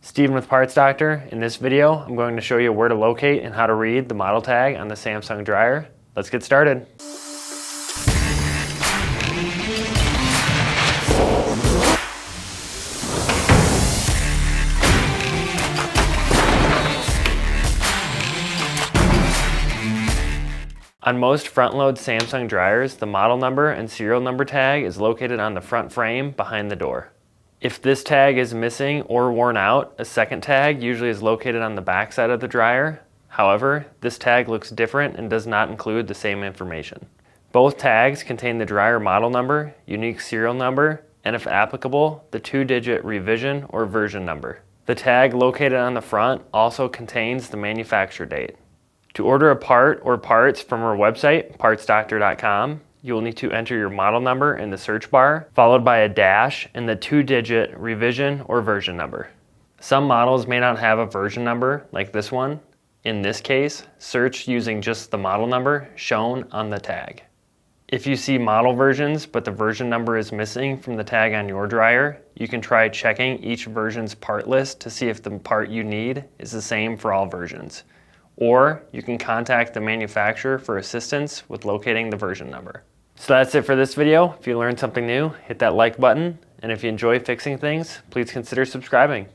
Steven with Parts Doctor. In this video, I'm going to show you where to locate and how to read the model tag on the Samsung dryer. Let's get started. On most front-load Samsung dryers, the model number and serial number tag is located on the front frame behind the door. If this tag is missing or worn out, a second tag usually is located on the back side of the dryer. However, this tag looks different and does not include the same information. Both tags contain the dryer model number, unique serial number, and if applicable, the 2-digit revision or version number. The tag located on the front also contains the manufacture date. To order a part or parts from our website, partsdoctor.com, you will need to enter your model number in the search bar, followed by a dash and the 2-digit revision or version number. Some models may not have a version number like this one. In this case, search using just the model number shown on the tag. If you see model versions but the version number is missing from the tag on your dryer, you can try checking each version's part list to see if the part you need is the same for all versions. Or you can contact the manufacturer for assistance with locating the version number. So that's it for this video. If you learned something new, hit that like button. And if you enjoy fixing things, please consider subscribing.